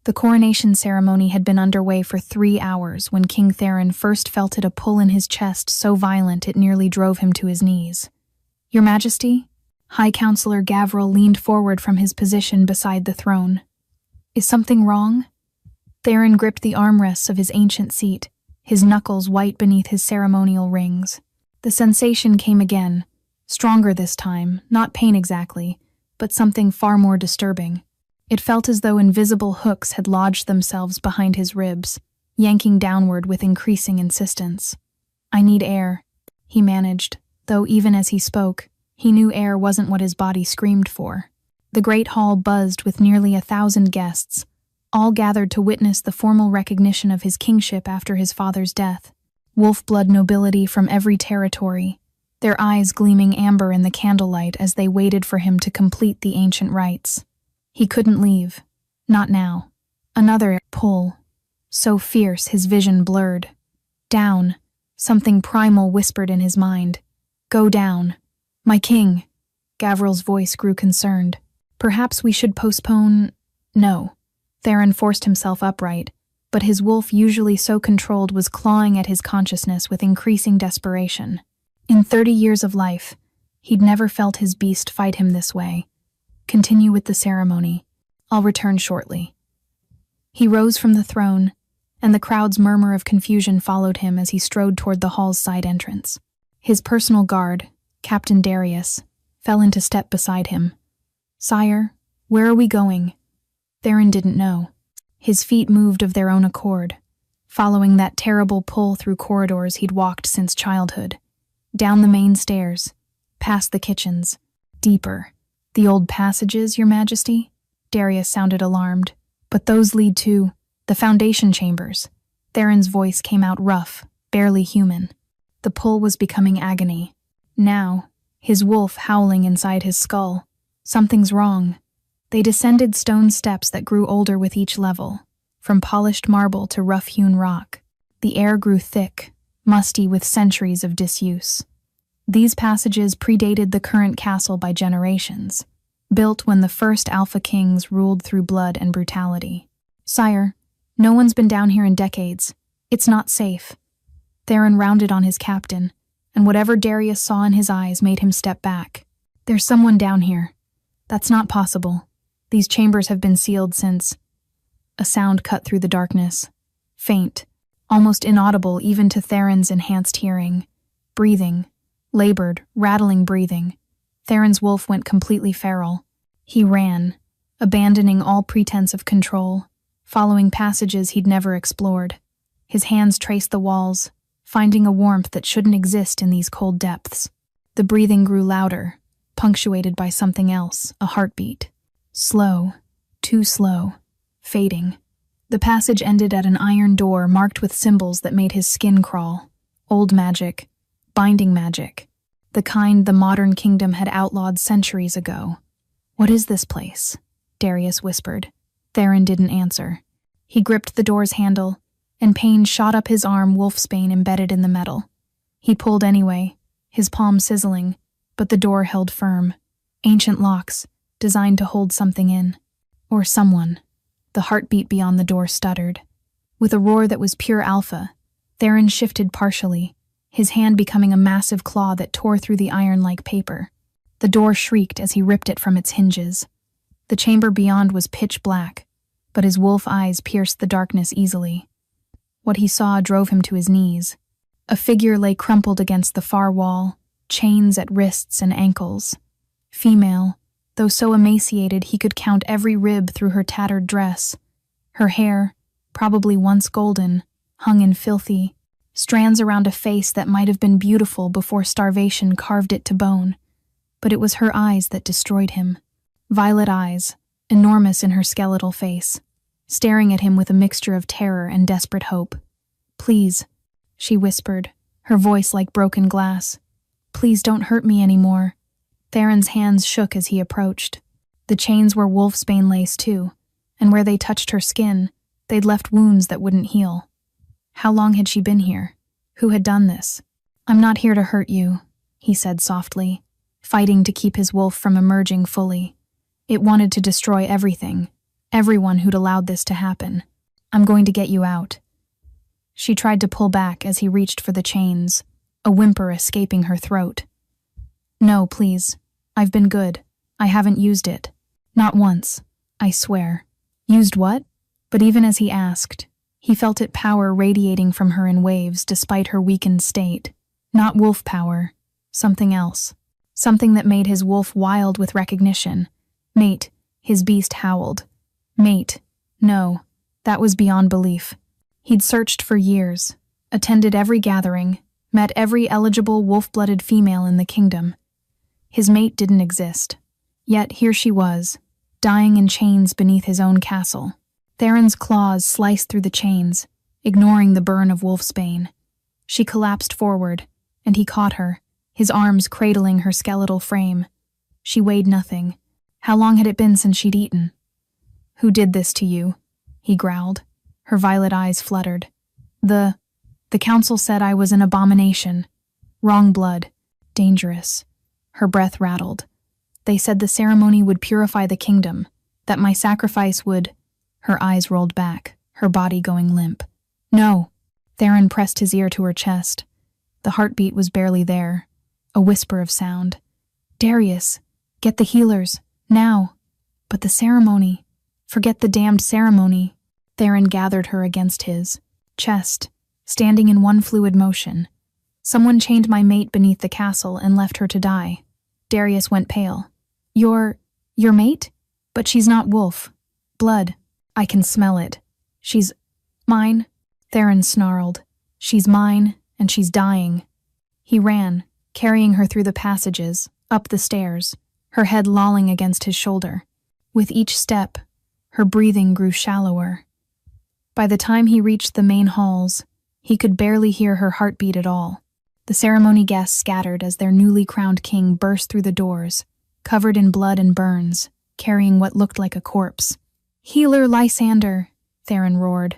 The coronation ceremony had been underway for 3 hours when King Theron first felt a pull in his chest so violent it nearly drove him to his knees. "Your Majesty?" High Counselor Gavril leaned forward from his position beside the throne. "Is something wrong?" Theron gripped the armrests of his ancient seat, his knuckles white beneath his ceremonial rings. The sensation came again, stronger this time, not pain exactly, but something far more disturbing. It felt as though invisible hooks had lodged themselves behind his ribs, yanking downward with increasing insistence. "I need air," he managed, though even as he spoke, he knew air wasn't what his body screamed for. The great hall buzzed with nearly 1,000 guests, all gathered to witness the formal recognition of his kingship after his father's death. Wolf-blood nobility from every territory, their eyes gleaming amber in the candlelight as they waited for him to complete the ancient rites. He couldn't leave. Not now. Another pull. So fierce, his vision blurred. "Down," something primal whispered in his mind. "Go down." "My king." Gavril's voice grew concerned. "Perhaps we should postpone—" "No." Theron forced himself upright, but his wolf, usually so controlled, was clawing at his consciousness with increasing desperation. In 30 years of life, he'd never felt his beast fight him this way. "Continue with the ceremony. I'll return shortly." He rose from the throne, and the crowd's murmur of confusion followed him as he strode toward the hall's side entrance. His personal guard, Captain Darius, fell into step beside him. "Sire, where are we going?" Theron didn't know. His feet moved of their own accord, following that terrible pull through corridors he'd walked since childhood. Down the main stairs, past the kitchens, deeper. "The old passages, Your Majesty?" Darius sounded alarmed. "But those lead to the foundation chambers." Theron's voice came out rough, barely human. The pull was becoming agony. Now, his wolf howling inside his skull. Something's wrong. They descended stone steps that grew older with each level, from polished marble to rough-hewn rock. The air grew thick, musty with centuries of disuse. These passages predated the current castle by generations, built when the first Alpha Kings ruled through blood and brutality. "Sire, no one's been down here in decades. It's not safe." Theron rounded on his captain, and whatever Darius saw in his eyes made him step back. "There's someone down here. That's not possible. These chambers have been sealed since—" A sound cut through the darkness, faint, almost inaudible even to Theron's enhanced hearing. Breathing. Labored, rattling breathing. Theron's wolf went completely feral. He ran, abandoning all pretense of control, following passages he'd never explored. His hands traced the walls, finding a warmth that shouldn't exist in these cold depths. The breathing grew louder, punctuated by something else, a heartbeat. Slow, too slow, fading. The passage ended at an iron door marked with symbols that made his skin crawl. Old magic. Binding magic, the kind the modern kingdom had outlawed centuries ago. "What is this place?" Darius whispered. Theron didn't answer. He gripped the door's handle, and pain shot up his arm, wolfsbane embedded in the metal. He pulled anyway, his palm sizzling, but the door held firm. Ancient locks, designed to hold something in. Or someone. The heartbeat beyond the door stuttered. With a roar that was pure alpha, Theron shifted partially, his hand becoming a massive claw that tore through the iron like paper. The door shrieked as he ripped it from its hinges. The chamber beyond was pitch black, but his wolf eyes pierced the darkness easily. What he saw drove him to his knees. A figure lay crumpled against the far wall, chains at wrists and ankles. Female, though so emaciated he could count every rib through her tattered dress. Her hair, probably once golden, hung in filthy strands around a face that might have been beautiful before starvation carved it to bone. But it was her eyes that destroyed him. Violet eyes, enormous in her skeletal face, staring at him with a mixture of terror and desperate hope. "Please," she whispered, her voice like broken glass. "Please don't hurt me anymore." Theron's hands shook as he approached. The chains were wolfsbane lace too, and where they touched her skin, they'd left wounds that wouldn't heal. How long had she been here? Who had done this? "I'm not here to hurt you," he said softly, fighting to keep his wolf from emerging fully. It wanted to destroy everything, Everyone who'd allowed this to happen. I'm going to get you out. She tried to pull back as he reached for the chains, a whimper escaping her throat. No, please. I've been good. I haven't used it. Not once, I swear. Used what? But even as he asked, he felt its power radiating from her in waves despite her weakened state. Not wolf power. Something else. Something that made his wolf wild with recognition. Mate, his beast howled. Mate. No, that was beyond belief. He'd searched for years, attended every gathering, met every eligible wolf-blooded female in the kingdom. His mate didn't exist. Yet here she was, dying in chains beneath his own castle. Theron's claws sliced through the chains, ignoring the burn of wolfsbane. She collapsed forward, and he caught her, his arms cradling her skeletal frame. She weighed nothing. How long had it been since she'd eaten? Who did this to you? He growled. Her violet eyes fluttered. The council said I was an abomination. Wrong blood. Dangerous. Her breath rattled. They said the ceremony would purify the kingdom, that my sacrifice would... Her eyes rolled back, her body going limp. No. Theron pressed his ear to her chest. The heartbeat was barely there. A whisper of sound. Darius, get the healers, now. But the ceremony. Forget the damned ceremony. Theron gathered her against his chest, standing in one fluid motion. Someone chained my mate beneath the castle and left her to die. Darius went pale. Your mate? But she's not wolf. Blood. I can smell it. She's mine. Theron snarled. She's mine, and she's dying. He ran, carrying her through the passages, up the stairs, her head lolling against his shoulder. With each step, her breathing grew shallower. By the time he reached the main halls, he could barely hear her heartbeat at all. The ceremony guests scattered as their newly crowned king burst through the doors, covered in blood and burns, carrying what looked like a corpse. Healer Lysander, Theron roared.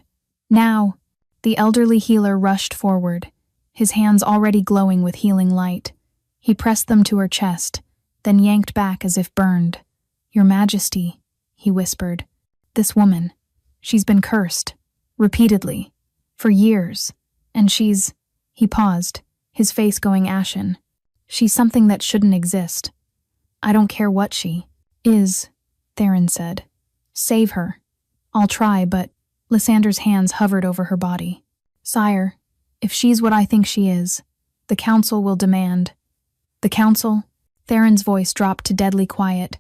Now! The elderly healer rushed forward, his hands already glowing with healing light. He pressed them to her chest, then yanked back as if burned. Your Majesty, he whispered. This woman, she's been cursed. Repeatedly. For years. And she's... He paused, his face going ashen. She's something that shouldn't exist. I don't care what she is, Theron said. Save her. I'll try, but... Lysander's hands hovered over her body. Sire, if she's what I think she is, the council will demand. The council? Theron's voice dropped to deadly quiet.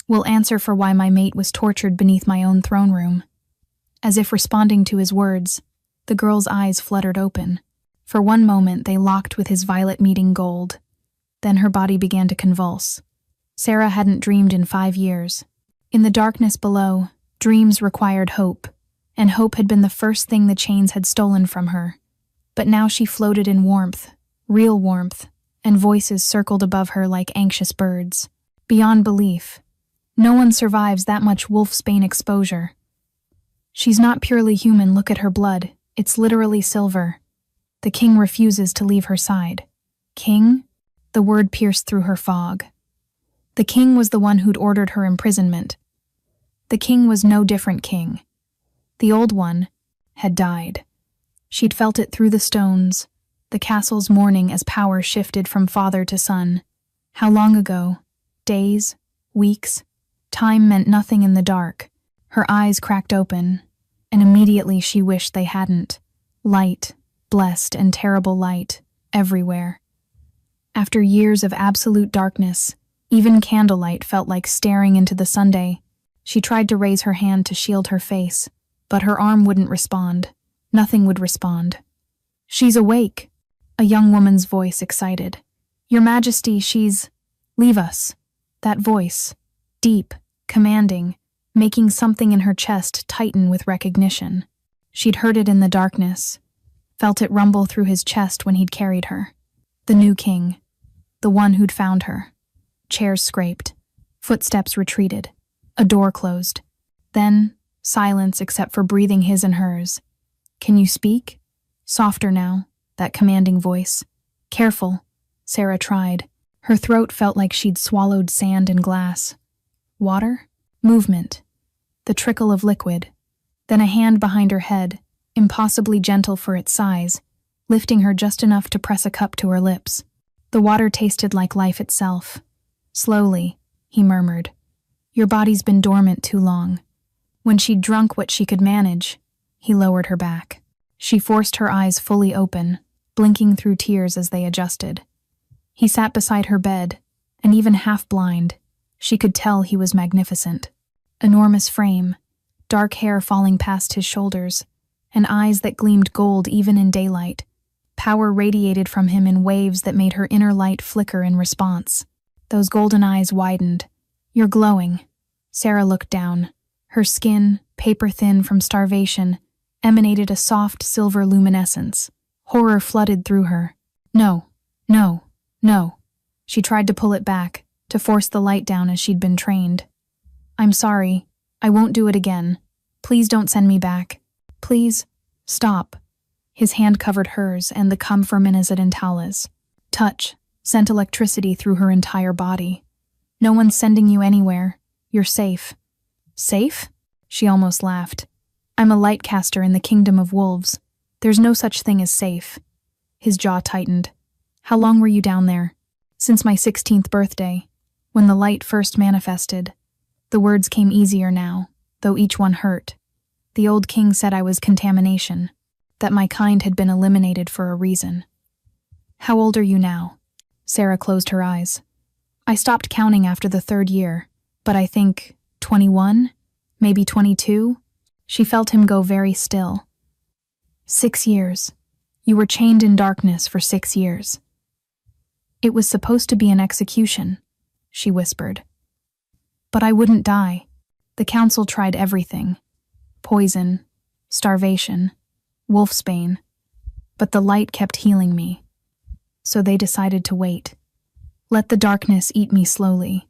Will answer for why my mate was tortured beneath my own throne room. As if responding to his words, the girl's eyes fluttered open. For one moment they locked with his violet meeting gold. Then her body began to convulse. Sarah hadn't dreamed in 5 years. In the darkness below, dreams required hope, and hope had been the first thing the chains had stolen from her. But now she floated in warmth, real warmth, and voices circled above her like anxious birds. Beyond belief. No one survives that much wolfsbane exposure. She's not purely human, look at her blood. It's literally silver. The king refuses to leave her side. King? The word pierced through her fog. The king was the one who'd ordered her imprisonment. The king was no different king. The old one had died. She'd felt it through the stones, the castle's mourning as power shifted from father to son. How long ago? Days? Weeks? Time meant nothing in the dark. Her eyes cracked open, and immediately she wished they hadn't. Light, blessed and terrible light, everywhere. After years of absolute darkness, even candlelight felt like staring into the Sunday. She tried to raise her hand to shield her face, but her arm wouldn't respond. Nothing would respond. She's awake, a young woman's voice excited. Your Majesty, she's... Leave us. That voice, deep, commanding, making something in her chest tighten with recognition. She'd heard it in the darkness, felt it rumble through his chest when he'd carried her. The new king, the one who'd found her. Chairs scraped, footsteps retreated, a door closed. Then, silence except for breathing his and hers. Can you speak? Softer now, that commanding voice. Careful, Sarah tried. Her throat felt like she'd swallowed sand and glass. Water? Movement. the trickle of liquid, then a hand behind her head, impossibly gentle for its size, lifting her just enough to press a cup to her lips. The water tasted like life itself. Slowly, he murmured, "Your body's been dormant too long." When she'd drunk what she could manage, he lowered her back. She forced her eyes fully open, blinking through tears as they adjusted. He sat beside her bed, and even half-blind, she could tell he was magnificent. Enormous frame, dark hair falling past his shoulders, and eyes that gleamed gold even in daylight. Power radiated from him in waves that made her inner light flicker in response. Those golden eyes widened. "You're glowing." Sarah looked down. Her skin, paper-thin from starvation, emanated a soft silver luminescence. Horror flooded through her. "No, no, no." She tried to pull it back, to force the light down as she'd been trained. "I'm sorry. I won't do it again. Please don't send me back. Please, stop." His hand covered hers, and the cum for Minazet and Taulas. Touch sent electricity through her entire body. "No one's sending you anywhere. You're safe." "Safe?" She almost laughed. "I'm a light caster in the kingdom of wolves. There's no such thing as safe." His jaw tightened. "How long were you down there?" "Since my 16th birthday, when the light first manifested." The words came easier now, though each one hurt. "The old king said I was contamination, that my kind had been eliminated for a reason." "How old are you now?" Sarah closed her eyes. "I stopped counting after the 3rd year, but I think 21, maybe 22. She felt him go very still. 6 years. You were chained in darkness for 6 years. "It was supposed to be an execution," she whispered. "But I wouldn't die. The council tried everything. Poison, starvation, wolfsbane. But the light kept healing me. So they decided to wait. Let the darkness eat me slowly."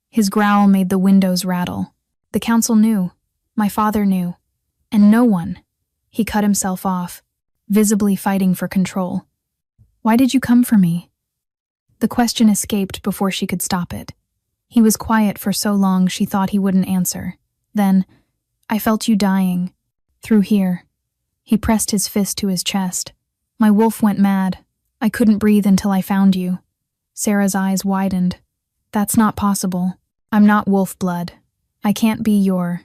His growl made the windows rattle. "The council knew. My father knew. And no one." He cut himself off, visibly fighting for control. "Why did you come for me?" The question escaped before she could stop it. He was quiet for so long she thought he wouldn't answer. Then, "I felt you dying. Through here." He pressed his fist to his chest. "My wolf went mad. I couldn't breathe until I found you." Sarah's eyes widened. "That's not possible. I'm not wolf blood. I can't be your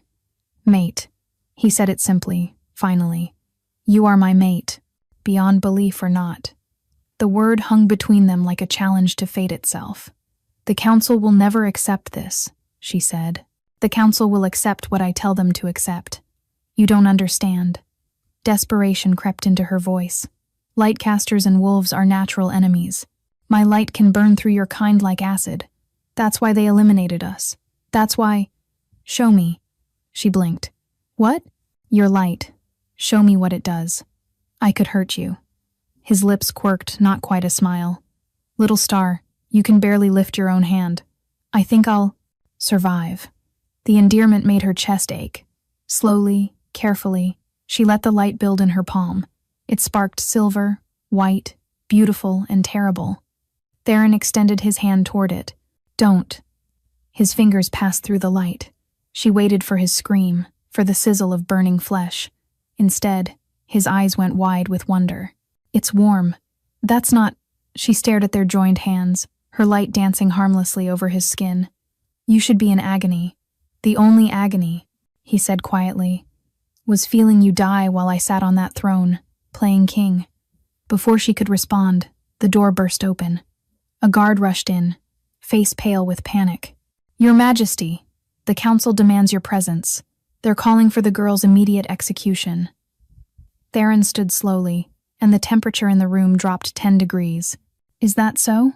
mate." He said it simply, finally. "You are my mate, beyond belief or not." The word hung between them like a challenge to fate itself. "The council will never accept this," she said. "The council will accept what I tell them to accept. You don't understand." Desperation crept into her voice. "Lightcasters and wolves are natural enemies. My light can burn through your kind like acid. That's why they eliminated us. That's why—" "Show me." She blinked. "What?" "Your light. Show me what it does. I could hurt you." His lips quirked, not quite a smile. "Little star, you can barely lift your own hand. I think I'll survive." The endearment made her chest ache. Slowly, carefully, she let the light build in her palm. It sparked silver, white, beautiful, and terrible. Theron extended his hand toward it. "Don't." His fingers passed through the light. She waited for his scream, for the sizzle of burning flesh. Instead, his eyes went wide with wonder. "It's warm. That's not—" She stared at their joined hands, her light dancing harmlessly over his skin. "You should be in agony. The only agony," he said quietly, "was feeling you die while I sat on that throne, playing king." Before she could respond, the door burst open. A guard rushed in, face pale with panic. "Your Majesty, the council demands your presence. They're calling for the girl's immediate execution." Theron stood slowly, and the temperature in the room dropped 10 degrees. "Is that so?"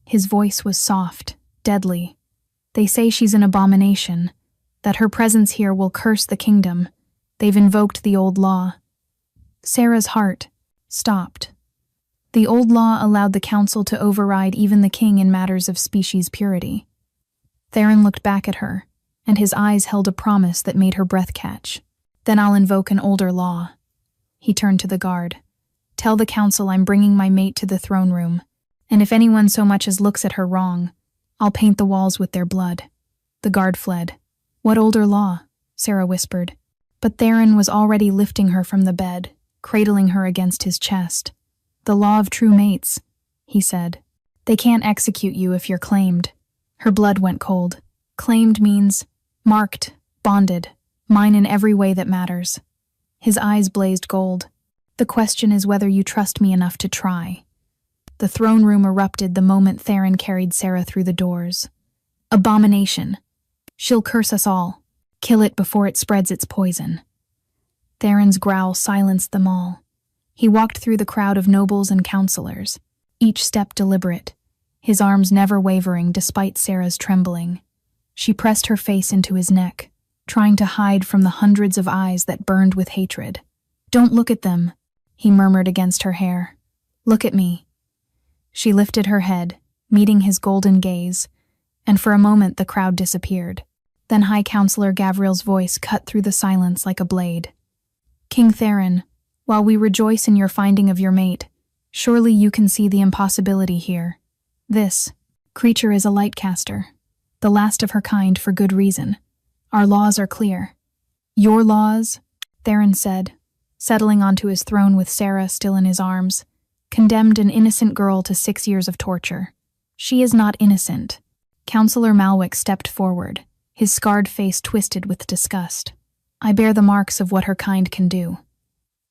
His voice was soft, deadly. "They say she's an abomination, that her presence here will curse the kingdom. They've invoked the old law." Sarah's heart stopped. The old law allowed the council to override even the king in matters of species purity. Theron looked back at her, and his eyes held a promise that made her breath catch. "Then I'll invoke an older law." He turned to the guard. "Tell the council I'm bringing my mate to the throne room, and if anyone so much as looks at her wrong, I'll paint the walls with their blood." The guard fled. "What older law?" Sarah whispered. But Theron was already lifting her from the bed, cradling her against his chest. The law of true mates, he said. They can't execute you if you're claimed. Her blood went cold. Claimed means marked, bonded, mine in every way that matters. His eyes blazed gold. The question is whether you trust me enough to try. The throne room erupted the moment Theron carried Sarah through the doors. Abomination. She'll curse us all. Kill it before it spreads its poison. Theron's growl silenced them all. He walked through the crowd of nobles and counselors, each step deliberate, his arms never wavering despite Sarah's trembling. She pressed her face into his neck, trying to hide from the hundreds of eyes that burned with hatred. "Don't look at them," he murmured against her hair. "Look at me." She lifted her head, meeting his golden gaze, and for a moment the crowd disappeared. Then High Counselor Gavriel's voice cut through the silence like a blade. "King Theron, while we rejoice in your finding of your mate, surely you can see the impossibility here. This creature is a lightcaster, the last of her kind for good reason. Our laws are clear." "Your laws?" Theron said, settling onto his throne with Sarah still in his arms, condemned an innocent girl to 6 years of torture. "She is not innocent." Counselor Malwick stepped forward, his scarred face twisted with disgust. "I bear the marks of what her kind can do."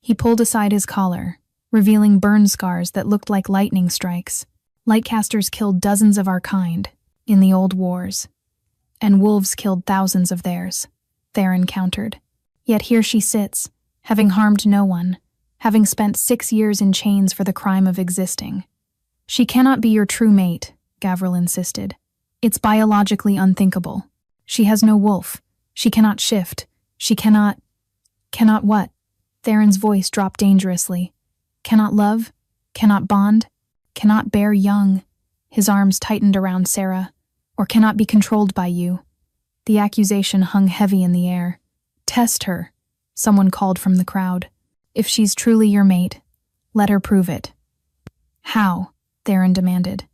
He pulled aside his collar, revealing burn scars that looked like lightning strikes. "Lightcasters killed dozens of our kind in the old wars, and wolves killed thousands of theirs," Theron countered. "Yet here she sits, having harmed no one, having spent 6 years in chains for the crime of existing." "She cannot be your true mate," Gavriel insisted. "It's biologically unthinkable. She has no wolf. She cannot shift. She cannot—" "Cannot what?" Theron's voice dropped dangerously. "Cannot love? Cannot bond? Cannot bear young?" His arms tightened around Sarah. "Or cannot be controlled by you?" The accusation hung heavy in the air. "Test her," someone called from the crowd. "If she's truly your mate, let her prove it." "How?" Theron demanded.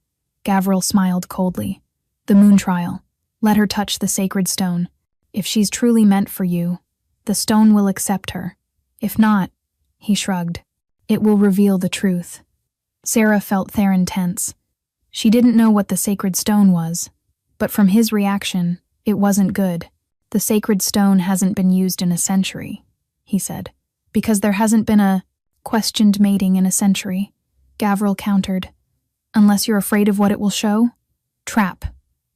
Gavriel smiled coldly. "The moon trial. Let her touch the sacred stone. If she's truly meant for you, the stone will accept her. If not," he shrugged, "it will reveal the truth." Sarah felt Theron tense. She didn't know what the sacred stone was, but from his reaction, it wasn't good. "The sacred stone hasn't been used in a century," he said. "Because there hasn't been a questioned mating in a century," Gavriel countered. "Unless you're afraid of what it will show?" Trap.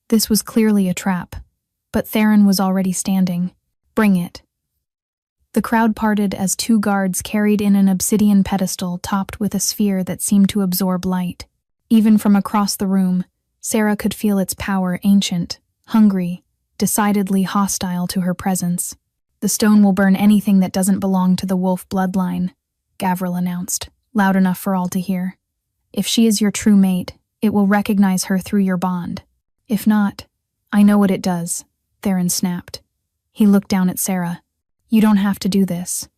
This was clearly a trap. But Theron was already standing. "Bring it." The crowd parted as 2 guards carried in an obsidian pedestal topped with a sphere that seemed to absorb light. Even from across the room, Sarah could feel its power, ancient, hungry, decidedly hostile to her presence. "The stone will burn anything that doesn't belong to the wolf bloodline," Gavriel announced, loud enough for all to hear. "If she is your true mate, it will recognize her through your bond. If not, I know what it does," Theron snapped. He looked down at Sarah. "You don't have to do this."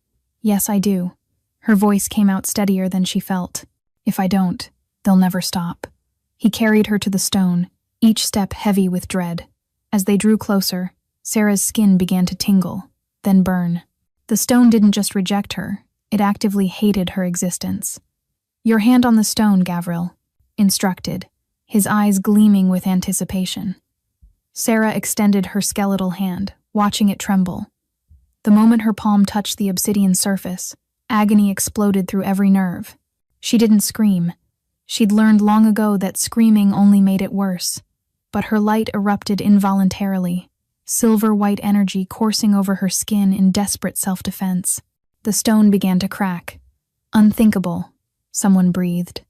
"Yes, I do." Her voice came out steadier than she felt. "If I don't, they'll never stop." He carried her to the stone, each step heavy with dread. As they drew closer, Sarah's skin began to tingle, then burn. The stone didn't just reject her, it actively hated her existence. "Your hand on the stone, Gavriel," instructed, his eyes gleaming with anticipation. Sarah extended her skeletal hand, watching it tremble. The moment her palm touched the obsidian surface, agony exploded through every nerve. She didn't scream. She'd learned long ago that screaming only made it worse. But her light erupted involuntarily, silver-white energy coursing over her skin in desperate self-defense. The stone began to crack. "Unthinkable," someone breathed.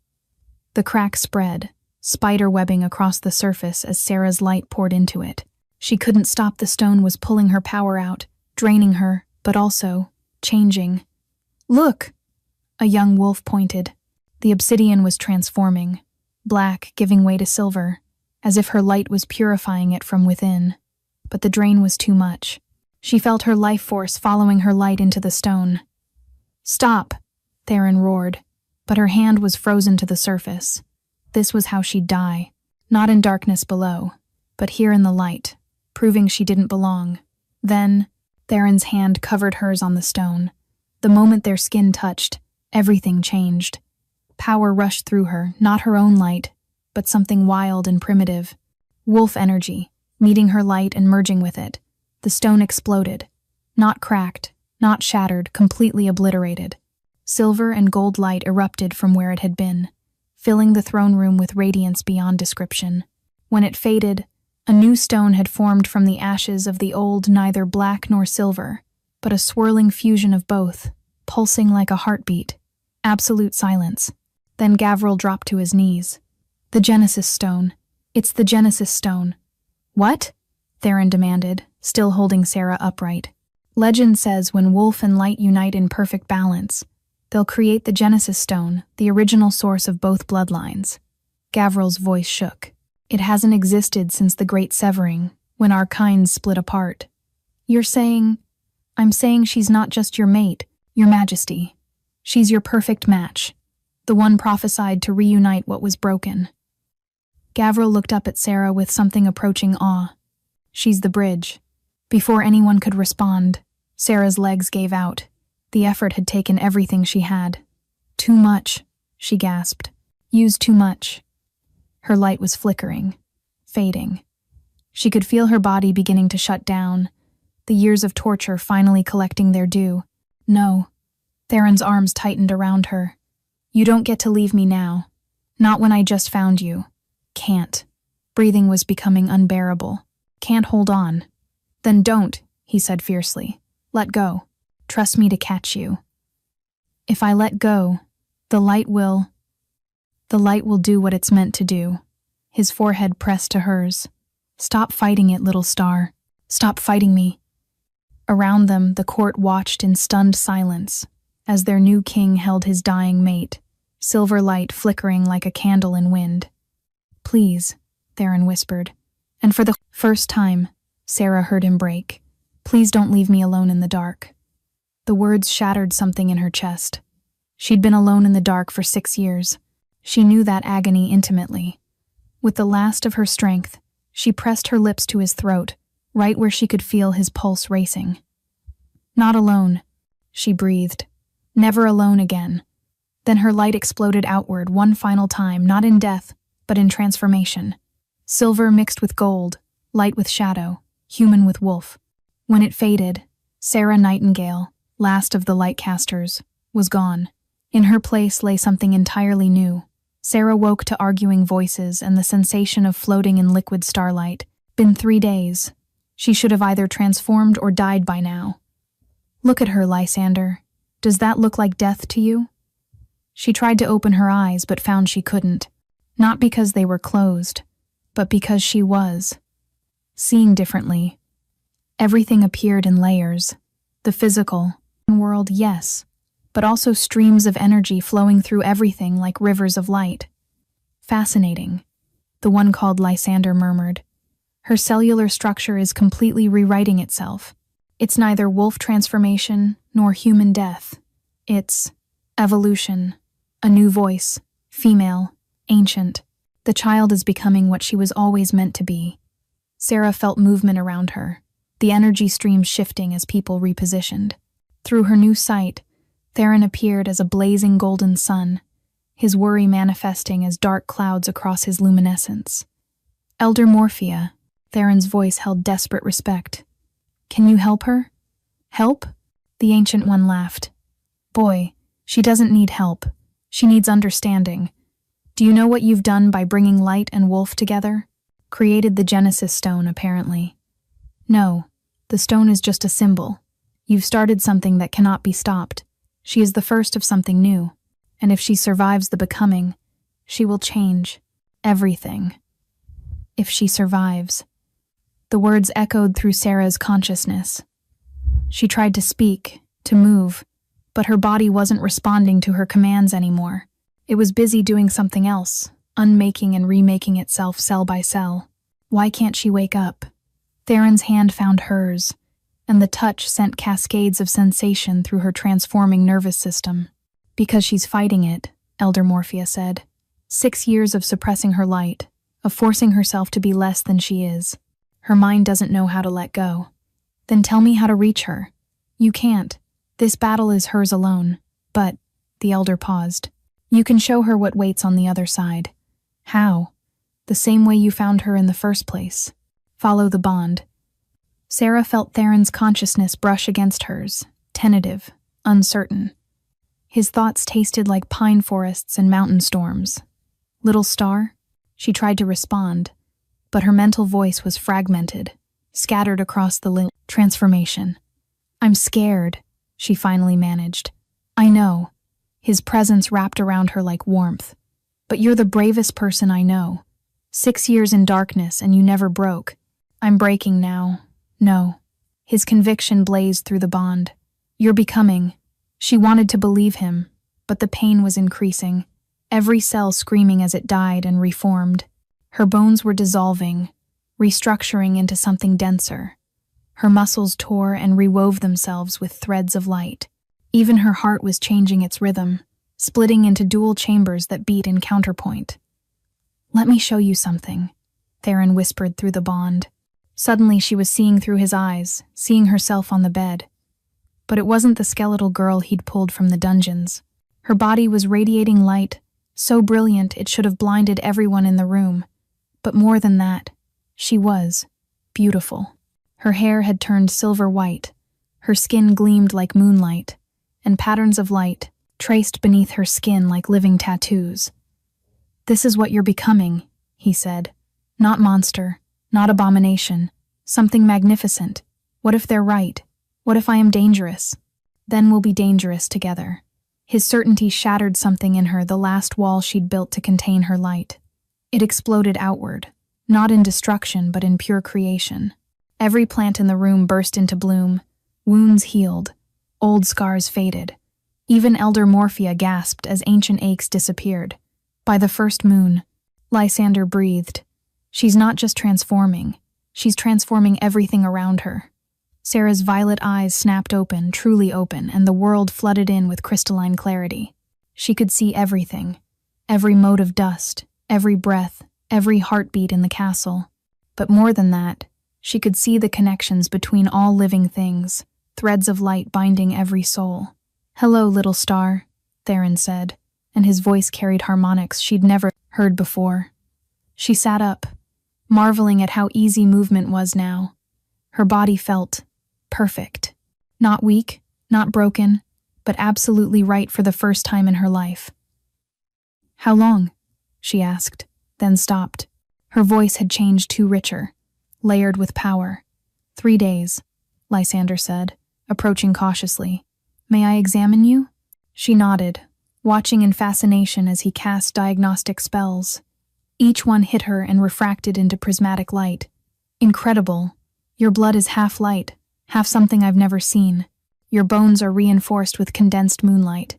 The crack spread, spider-webbing across the surface as Sarah's light poured into it. She couldn't stop. The stone was pulling her power out, draining her, but also changing. "Look!" A young wolf pointed. The obsidian was transforming, black giving way to silver, as if her light was purifying it from within. But the drain was too much. She felt her life force following her light into the stone. "Stop!" Theron roared, but her hand was frozen to the surface. This was how she'd die, not in darkness below, but here in the light, proving she didn't belong. Then, Theron's hand covered hers on the stone. The moment their skin touched, everything changed. Power rushed through her, not her own light, but something wild and primitive. Wolf energy, meeting her light and merging with it. The stone exploded. Not cracked, not shattered, completely obliterated. Silver and gold light erupted from where it had been, filling the throne room with radiance beyond description. When it faded, a new stone had formed from the ashes of the old, neither black nor silver, but a swirling fusion of both, pulsing like a heartbeat. Absolute silence. Then Gavril dropped to his knees. The Genesis Stone. It's the Genesis Stone. What? Theron demanded, still holding Sarah upright. Legend says when wolf and light unite in perfect balance, they'll create the Genesis Stone, the original source of both bloodlines. Gavril's voice shook. It hasn't existed since the Great Severing, when our kinds split apart. You're saying... I'm saying she's not just your mate, your majesty. She's your perfect match, the one prophesied to reunite what was broken. Gavril looked up at Sarah with something approaching awe. She's the bridge. Before anyone could respond, Sarah's legs gave out. The effort had taken everything she had. Too much, she gasped. Used too much. Her light was flickering, fading. She could feel her body beginning to shut down, the years of torture finally collecting their due. No. Theron's arms tightened around her. You don't get to leave me now. Not when I just found you. Can't. Breathing was becoming unbearable. Can't hold on. Then don't, he said fiercely. Let go. Trust me to catch you. If I let go, the light will do what it's meant to do. His forehead pressed to hers. Stop fighting it, little star. Stop fighting me. Around them, the court watched in stunned silence as their new king held his dying mate, silver light flickering like a candle in wind. Please, Theron whispered, and for the first time, Sarah heard him break. Please don't leave me alone in the dark. The words shattered something in her chest. She'd been alone in the dark for 6 years. She knew that agony intimately. With the last of her strength, she pressed her lips to his throat, right where she could feel his pulse racing. Not alone, she breathed. Never alone again. Then her light exploded outward one final time, not in death, but in transformation. Silver mixed with gold, light with shadow, human with wolf. When it faded, Sarah Nightingale, last of the Lightcasters, was gone. In her place lay something entirely new. Sarah woke to arguing voices and the sensation of floating in liquid starlight. Been 3 days. She should have either transformed or died by now. Look at her, Lysander. Does that look like death to you? She tried to open her eyes but found she couldn't. Not because they were closed, but because she was. Seeing differently. Everything appeared in layers. The physical world, yes, but also streams of energy flowing through everything like rivers of light. Fascinating, the one called Lysander murmured. Her cellular structure is completely rewriting itself. It's neither wolf transformation nor human death. It's evolution, a new voice, female, ancient. The child is becoming what she was always meant to be. Sarah felt movement around her, the energy stream shifting as people repositioned. Through her new sight, Theron appeared as a blazing golden sun, his worry manifesting as dark clouds across his luminescence. Elder Morphia, Theron's voice held desperate respect. Can you help her? Help? The Ancient One laughed. Boy, she doesn't need help. She needs understanding. Do you know what you've done by bringing light and wolf together? Created the Genesis Stone, apparently. No, the stone is just a symbol. You've started something that cannot be stopped. She is the first of something new, and if she survives the becoming, she will change everything. If she survives. The words echoed through Sarah's consciousness. She tried to speak, to move, but her body wasn't responding to her commands anymore. It was busy doing something else, unmaking and remaking itself cell by cell. Why can't she wake up? Theron's hand found hers, and the touch sent cascades of sensation through her transforming nervous system. Because she's fighting it, Elder Morphia said. 6 years of suppressing her light, of forcing herself to be less than she is. Her mind doesn't know how to let go. Then tell me how to reach her. You can't. This battle is hers alone. But, the elder paused, you can show her what waits on the other side. How? The same way you found her in the first place. Follow the bond. Sarah felt Theron's consciousness brush against hers, tentative, uncertain. His thoughts tasted like pine forests and mountain storms. Little star? She tried to respond, but her mental voice was fragmented, scattered across the transformation. I'm scared, she finally managed. I know. His presence wrapped around her like warmth. But you're the bravest person I know. 6 years in darkness and you never broke. I'm breaking now. No. His conviction blazed through the bond. You're becoming. She wanted to believe him, but the pain was increasing, every cell screaming as it died and reformed. Her bones were dissolving, restructuring into something denser. Her muscles tore and rewove themselves with threads of light. Even her heart was changing its rhythm, splitting into dual chambers that beat in counterpoint. Let me show you something, Theron whispered through the bond. Suddenly she was seeing through his eyes, seeing herself on the bed. But it wasn't the skeletal girl he'd pulled from the dungeons. Her body was radiating light, so brilliant it should have blinded everyone in the room. But more than that, she was beautiful. Her hair had turned silver white, her skin gleamed like moonlight, and patterns of light traced beneath her skin like living tattoos. This is what you're becoming, he said. Not monster, not abomination, something magnificent. What if they're right? What if I am dangerous? Then we'll be dangerous together. His certainty shattered something in her, the last wall she'd built to contain her light. It exploded outward, not in destruction but in pure creation. Every plant in the room burst into bloom, wounds healed, old scars faded. Even Elder Morphia gasped as ancient aches disappeared. By the first moon, Lysander breathed. She's not just transforming, she's transforming everything around her. Sarah's violet eyes snapped open, truly open, and the world flooded in with crystalline clarity. She could see everything, every mote of dust, every breath, every heartbeat in the castle. But more than that, she could see the connections between all living things, threads of light binding every soul. Hello, little star, Theron said, and his voice carried harmonics she'd never heard before. She sat up, marveling at how easy movement was now. Her body felt perfect. Not weak, not broken, but absolutely right for the first time in her life. How long? She asked, then stopped. Her voice had changed too richer, layered with power. 3 days, Lysander said, approaching cautiously. May I examine you? She nodded, watching in fascination as he cast diagnostic spells. Each one hit her and refracted into prismatic light. Incredible. Your blood is half light, half something I've never seen. Your bones are reinforced with condensed moonlight.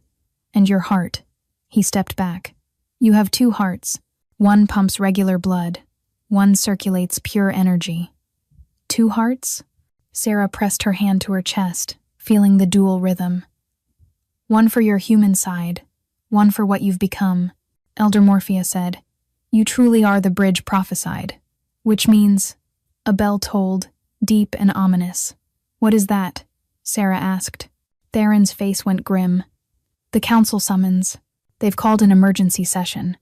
And your heart. He stepped back. You have 2 hearts. One pumps regular blood. One circulates pure energy. 2 hearts? Sarah pressed her hand to her chest, feeling the dual rhythm. One for your human side, one for what you've become, Elder Morphia said. You truly are the bridge prophesied. Which means, a bell tolled, deep and ominous. What is that? Sarah asked. Theron's face went grim. The council summons. They've called an emergency session.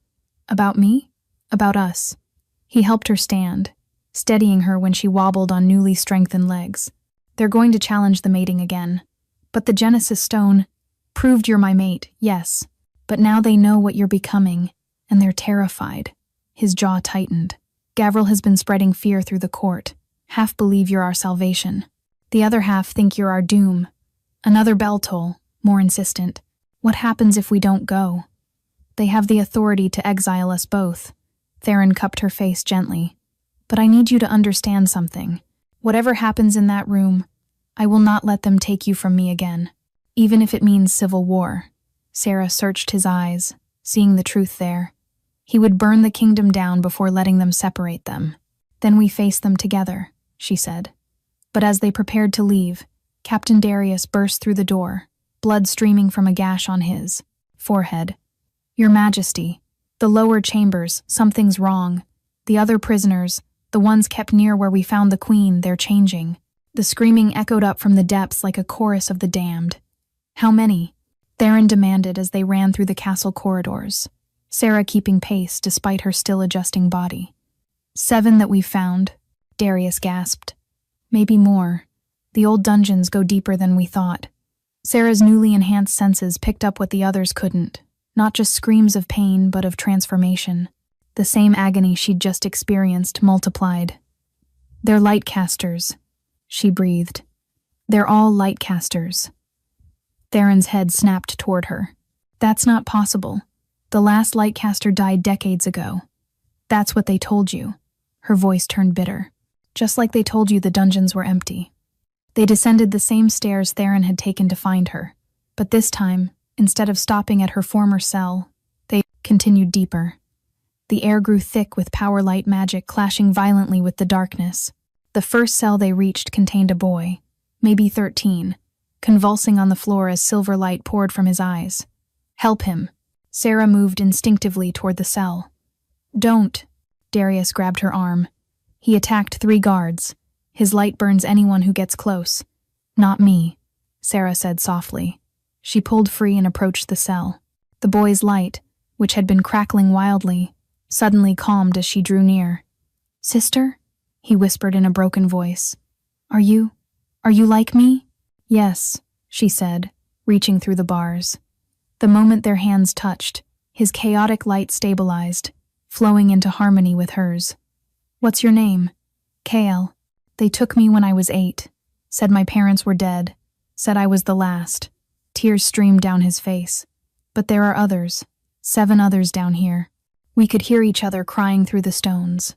About me? About us. He helped her stand, steadying her when she wobbled on newly strengthened legs. They're going to challenge the mating again. But the Genesis Stone proved you're my mate, yes. But now they know what you're becoming, and they're terrified. His jaw tightened. Gavril has been spreading fear through the court. Half believe you're our salvation. The other half think you're our doom. Another bell toll, more insistent. What happens if we don't go? They have the authority to exile us both. Theron cupped her face gently. But I need you to understand something. Whatever happens in that room, I will not let them take you from me again, even if it means civil war. Sarah searched his eyes, seeing the truth there. He would burn the kingdom down before letting them separate them. Then we face them together, she said. But as they prepared to leave, Captain Darius burst through the door, blood streaming from a gash on his forehead. Your Majesty, the lower chambers, something's wrong. The other prisoners, the ones kept near where we found the Queen, they're changing. The screaming echoed up from the depths like a chorus of the damned. How many? Theron demanded as they ran through the castle corridors, Sarah keeping pace despite her still adjusting body. 7 that we've found, Darius gasped. Maybe more. The old dungeons go deeper than we thought. Sarah's newly enhanced senses picked up what the others couldn't, not just screams of pain but of transformation. The same agony she'd just experienced multiplied. They're lightcasters, she breathed. They're all lightcasters. Theron's head snapped toward her. That's not possible. The last lightcaster died decades ago. That's what they told you. Her voice turned bitter. Just like they told you the dungeons were empty. They descended the same stairs Theron had taken to find her. But this time, instead of stopping at her former cell, they continued deeper. The air grew thick with power light magic clashing violently with the darkness. The first cell they reached contained a boy, maybe 13, convulsing on the floor as silver light poured from his eyes. Help him. Sarah moved instinctively toward the cell. Don't. Darius grabbed her arm. He attacked 3 guards. His light burns anyone who gets close. Not me, Sarah said softly. She pulled free and approached the cell. The boy's light, which had been crackling wildly, suddenly calmed as she drew near. Sister? He whispered in a broken voice. Are you like me? Yes, she said, reaching through the bars. The moment their hands touched, his chaotic light stabilized, flowing into harmony with hers. What's your name? Kael. They took me when I was 8, said my parents were dead, said I was the last. Tears streamed down his face. But there are others, 7 others down here. We could hear each other crying through the stones.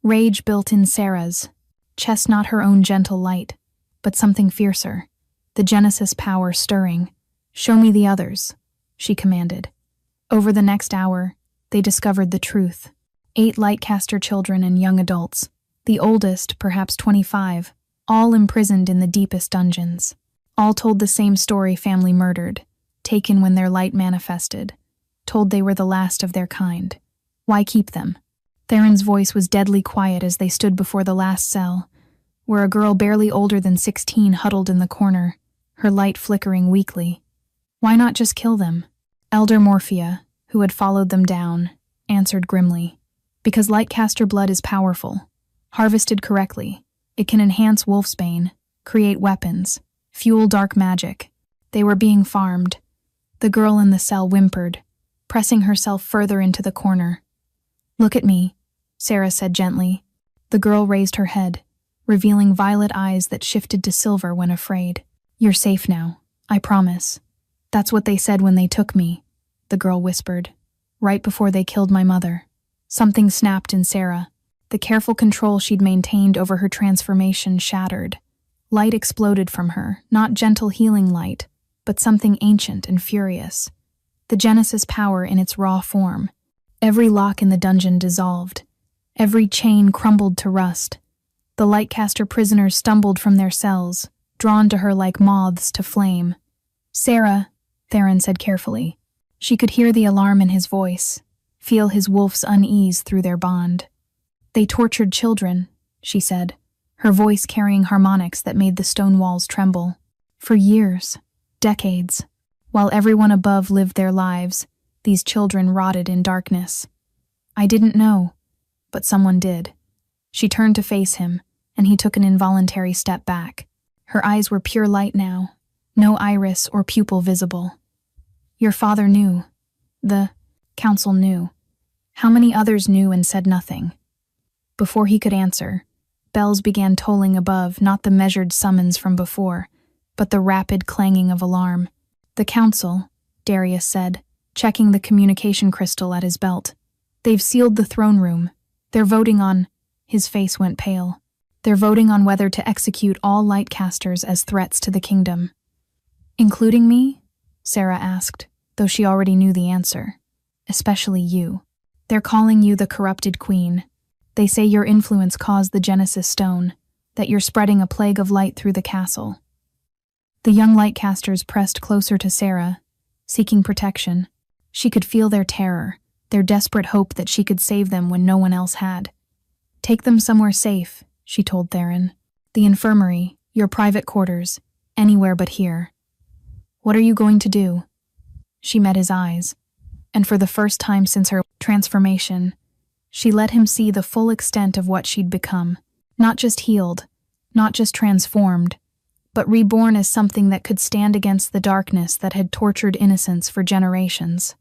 Rage built in Sarah's chest, not her own gentle light, but something fiercer, the Genesis power stirring. Show me the others, she commanded. Over the next hour, they discovered the truth. 8 Lightcaster children and young adults, the oldest, perhaps 25, all imprisoned in the deepest dungeons. All told the same story: family murdered, taken when their light manifested, told they were the last of their kind. Why keep them? Theron's voice was deadly quiet as they stood before the last cell, where a girl barely older than 16 huddled in the corner, her light flickering weakly. Why not just kill them? Elder Morphia, who had followed them down, answered grimly. Because Lightcaster blood is powerful. Harvested correctly, it can enhance Wolfsbane, create weapons, fuel dark magic. They were being farmed. The girl in the cell whimpered, pressing herself further into the corner. Look at me, Sarah said gently. The girl raised her head, revealing violet eyes that shifted to silver when afraid. You're safe now, I promise. That's what they said when they took me, the girl whispered, right before they killed my mother. Something snapped in Sarah. The careful control she'd maintained over her transformation shattered. Light exploded from her, not gentle healing light, but something ancient and furious. The Genesis power in its raw form. Every lock in the dungeon dissolved. Every chain crumbled to rust. The Lightcaster prisoners stumbled from their cells, drawn to her like moths to flame. Sarah, Theron said carefully. She could hear the alarm in his voice, feel his wolf's unease through their bond. They tortured children, she said, her voice carrying harmonics that made the stone walls tremble. For years, decades, while everyone above lived their lives, these children rotted in darkness. I didn't know, but someone did. She turned to face him, and he took an involuntary step back. Her eyes were pure light now, no iris or pupil visible. Your father knew. The council knew. How many others knew and said nothing? Before he could answer, bells began tolling above, not the measured summons from before, but the rapid clanging of alarm. The council, Darius said, checking the communication crystal at his belt. They've sealed the throne room. They're voting on... His face went pale. They're voting on whether to execute all Lightcasters as threats to the kingdom. Including me? Sarah asked, though she already knew the answer. Especially you. They're calling you the corrupted queen. They say your influence caused the Genesis stone, that you're spreading a plague of light through the castle. The young Lightcasters pressed closer to Sarah, seeking protection. She could feel their terror, their desperate hope that she could save them when no one else had. Take them somewhere safe, she told Theron. The infirmary, your private quarters, anywhere but here. What are you going to do? She met his eyes, and for the first time since her transformation, she let him see the full extent of what she'd become. Not just healed, not just transformed, but reborn as something that could stand against the darkness that had tortured innocence for generations.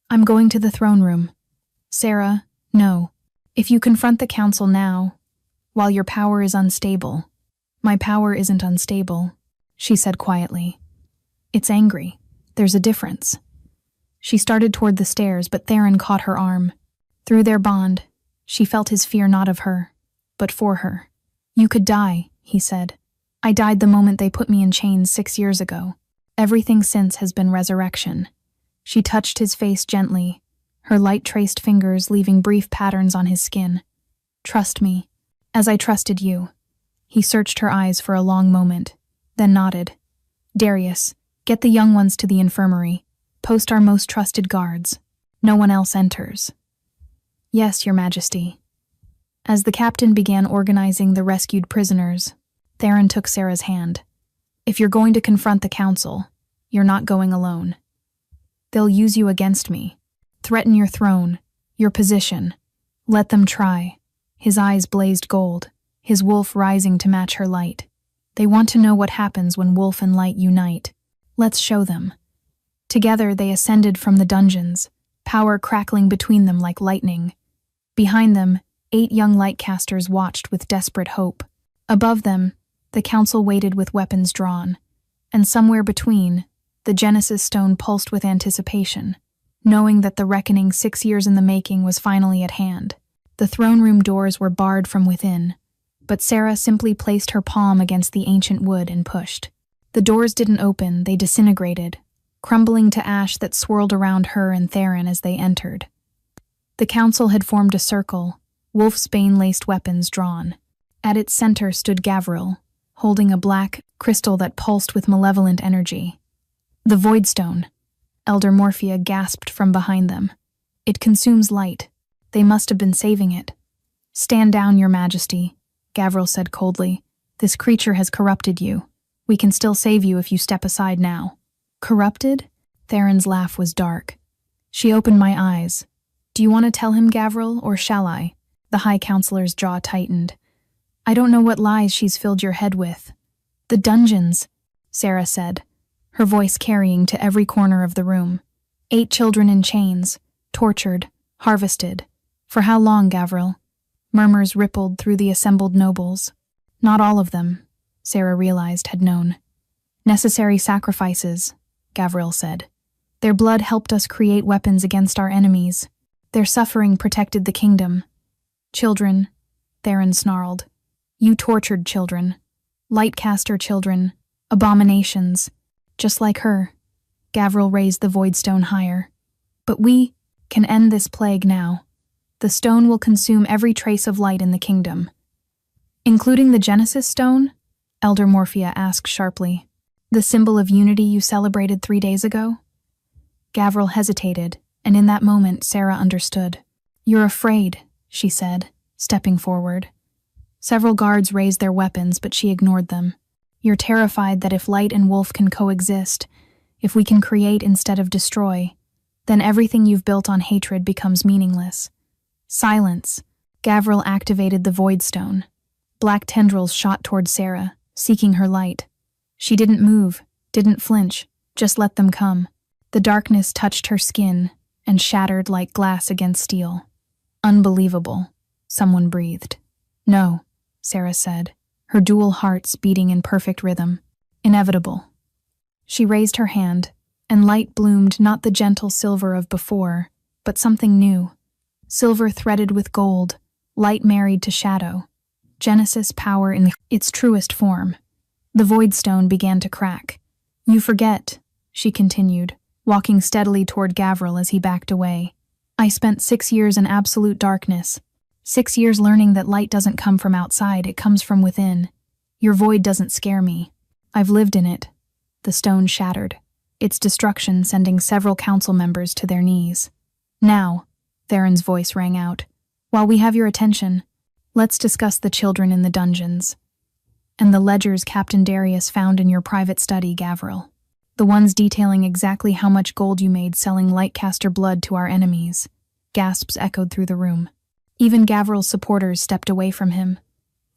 I'm going to the throne room. Sarah, no. If you confront the council now, while your power is unstable, my power isn't unstable, she said quietly. It's angry. There's a difference. She started toward the stairs, but Theron caught her arm. Through their bond, she felt his fear not of her, but for her. You could die, he said. I died the moment they put me in chains 6 years ago. Everything since has been resurrection. She touched his face gently, her light-traced fingers leaving brief patterns on his skin. Trust me, as I trusted you. He searched her eyes for a long moment, then nodded. Darius, get the young ones to the infirmary. Post our most trusted guards. No one else enters. Yes, Your Majesty. As the captain began organizing the rescued prisoners, Theron took Sarah's hand. If you're going to confront the council, you're not going alone. They'll use you against me. Threaten your throne, your position. Let them try. His eyes blazed gold, his wolf rising to match her light. They want to know what happens when wolf and light unite. Let's show them. Together they ascended from the dungeons, power crackling between them like lightning. Behind them, 8 young lightcasters watched with desperate hope. Above them, the council waited with weapons drawn. And somewhere between, the Genesis stone pulsed with anticipation, knowing that the reckoning 6 years in the making was finally at hand. The throne room doors were barred from within, but Sarah simply placed her palm against the ancient wood and pushed. The doors didn't open, they disintegrated, crumbling to ash that swirled around her and Theron as they entered. The council had formed a circle, wolfsbane-laced weapons drawn. At its center stood Gavril, holding a black crystal that pulsed with malevolent energy. The Voidstone, Elder Morphia gasped from behind them. It consumes light. They must have been saving it. Stand down, Your Majesty, Gavril said coldly. This creature has corrupted you. We can still save you if you step aside now. Corrupted? Theron's laugh was dark. She opened my eyes. Do you want to tell him, Gavril, or shall I? The High Counselor's jaw tightened. I don't know what lies she's filled your head with. The dungeons, Sarah said, her voice carrying to every corner of the room. 8 children in chains, tortured, harvested. For how long, Gavril? Murmurs rippled through the assembled nobles. Not all of them, Sarah realized, had known. Necessary sacrifices, Gavril said. Their blood helped us create weapons against our enemies. Their suffering protected the kingdom. Children, Theron snarled. You tortured children. Lightcaster children. Abominations. Just like her. Gavril raised the Voidstone higher. But we can end this plague now. The stone will consume every trace of light in the kingdom. Including the Genesis stone? Elder Morphia asked sharply. The symbol of unity you celebrated 3 days ago? Gavril hesitated, and in that moment Sarah understood. You're afraid, she said, stepping forward. Several guards raised their weapons, but she ignored them. You're terrified that if light and wolf can coexist, if we can create instead of destroy, then everything you've built on hatred becomes meaningless. Silence. Gavril activated the Voidstone. Black tendrils shot toward Sarah, seeking her light. She didn't move, didn't flinch, just let them come. The darkness touched her skin and shattered like glass against steel. Unbelievable, someone breathed. No, Sarah said, her dual hearts beating in perfect rhythm. Inevitable. She raised her hand, and light bloomed, not the gentle silver of before, but something new. Silver threaded with gold, light married to shadow. Genesis power in its truest form. The Voidstone began to crack. You forget, she continued, walking steadily toward Gavril as he backed away. I spent 6 years in absolute darkness. 6 years learning that light doesn't come from outside, it comes from within. Your void doesn't scare me. I've lived in it. The stone shattered, its destruction sending several council members to their knees. Now, Theron's voice rang out, while we have your attention, let's discuss the children in the dungeons. And the ledgers Captain Darius found in your private study, Gavril. The ones detailing exactly how much gold you made selling Lightcaster blood to our enemies. Gasps echoed through the room. Even Gavril's supporters stepped away from him.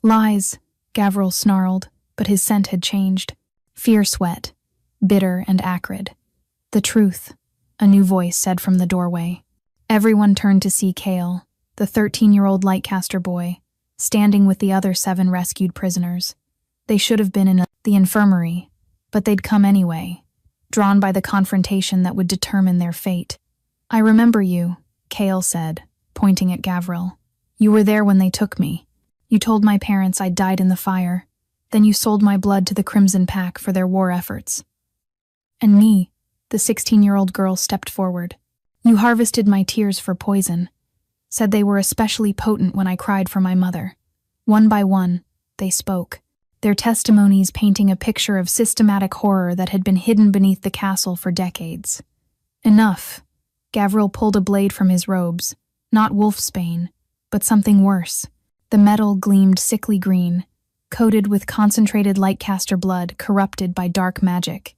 Lies, Gavril snarled, but his scent had changed. Fear sweat, bitter and acrid. The truth, a new voice said from the doorway. Everyone turned to see Kale, the 13-year-old Lightcaster boy, standing with the other 7 rescued prisoners. They should have been in the infirmary, but they'd come anyway, drawn by the confrontation that would determine their fate. I remember you, Kale said, pointing at Gavril. You were there when they took me. You told my parents I'd died in the fire. Then you sold my blood to the Crimson Pack for their war efforts. And me, the 16-year-old girl stepped forward. You harvested my tears for poison. Said they were especially potent when I cried for my mother. One by one, they spoke, their testimonies painting a picture of systematic horror that had been hidden beneath the castle for decades. Enough. Gavril pulled a blade from his robes, not wolfsbane, but something worse. The metal gleamed sickly green, coated with concentrated Lightcaster blood corrupted by dark magic.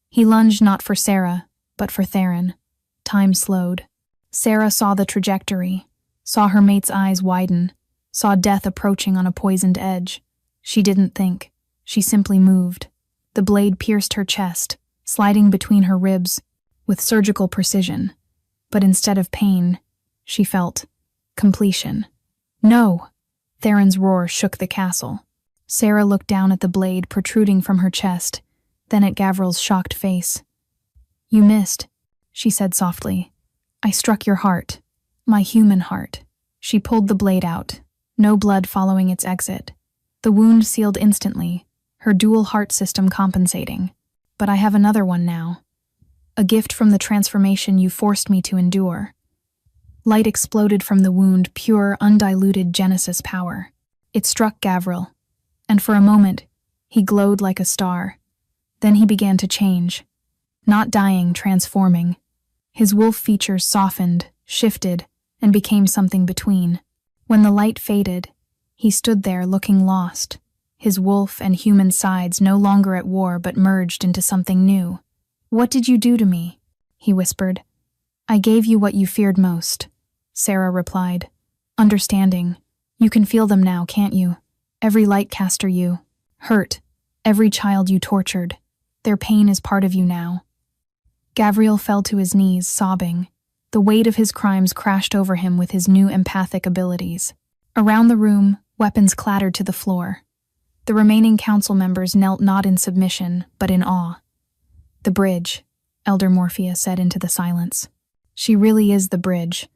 He lunged not for Sarah, but for Theron. Time slowed. Sarah saw the trajectory, saw her mate's eyes widen, saw death approaching on a poisoned edge. She didn't think. She simply moved. The blade pierced her chest, sliding between her ribs with surgical precision. But instead of pain, she felt completion. No! Theron's roar shook the castle. Sarah looked down at the blade protruding from her chest, then at Gavril's shocked face. You missed, she said softly. I struck your heart, my human heart. She pulled the blade out, no blood following its exit. The wound sealed instantly, her dual heart system compensating. But I have another one now. A gift from the transformation you forced me to endure. Light exploded from the wound, pure, undiluted Genesis power. It struck Gavril, and for a moment, he glowed like a star. Then he began to change. Not dying, transforming. His wolf features softened, shifted, and became something between. When the light faded, he stood there looking lost, his wolf and human sides no longer at war but merged into something new. What did you do to me? He whispered. I gave you what you feared most, Sarah replied. Understanding. You can feel them now, can't you? Every Lightcaster you hurt, every child you tortured. Their pain is part of you now. Gavril fell to his knees, sobbing. The weight of his crimes crashed over him with his new empathic abilities. Around the room, weapons clattered to the floor. The remaining council members knelt not in submission, but in awe. The bridge, Elder Morphia said into the silence. She really is the bridge,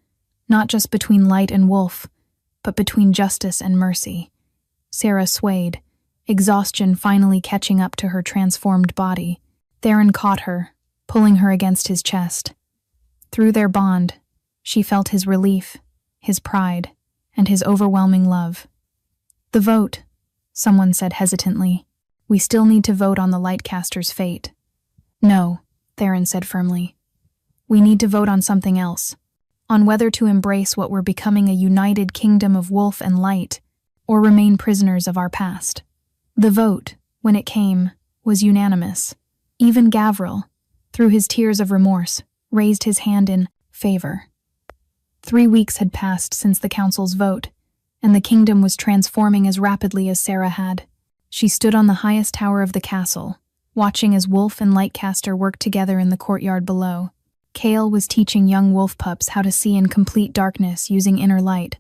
not just between light and wolf, but between justice and mercy. Sarah swayed, exhaustion finally catching up to her transformed body. Theron caught her, pulling her against his chest. Through their bond, she felt his relief, his pride, and his overwhelming love. The vote, someone said hesitantly. We still need to vote on the Lightcaster's fate. No, Theron said firmly. We need to vote on something else. On whether to embrace what we're becoming a united kingdom of wolf and light, or remain prisoners of our past. The vote, when it came, was unanimous. Even Gavril, through his tears of remorse, raised his hand in favor. 3 weeks had passed since the council's vote, and the kingdom was transforming as rapidly as Sarah had. She stood on the highest tower of the castle, watching as Wolf and Lightcaster worked together in the courtyard below. Kale was teaching young wolf pups how to see in complete darkness using inner light,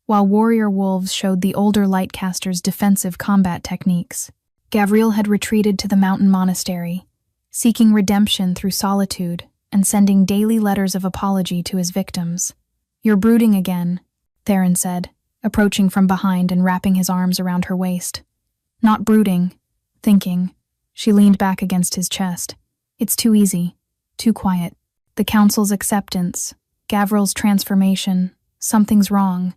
while warrior wolves showed the older Lightcasters defensive combat techniques. Gavril had retreated to the mountain monastery, seeking redemption through solitude and sending daily letters of apology to his victims. You're brooding again, Theron said, approaching from behind and wrapping his arms around her waist. Not brooding, thinking. She leaned back against his chest. It's too easy, too quiet. The council's acceptance, Gavril's transformation, something's wrong.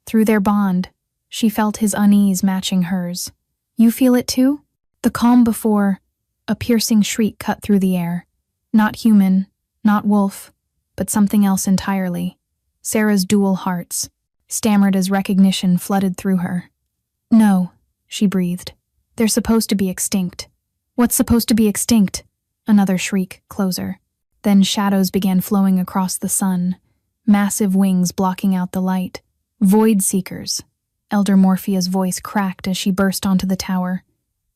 Through their bond, she felt his unease matching hers. You feel it too? The calm before, a piercing shriek cut through the air. Not human, not wolf, but something else entirely. Sarah's dual hearts, stammered as recognition flooded through her. No, she breathed. They're supposed to be extinct. What's supposed to be extinct? Another shriek, closer. Then shadows began flowing across the sun, massive wings blocking out the light. Void Seekers. Elder Morphia's voice cracked as she burst onto the tower.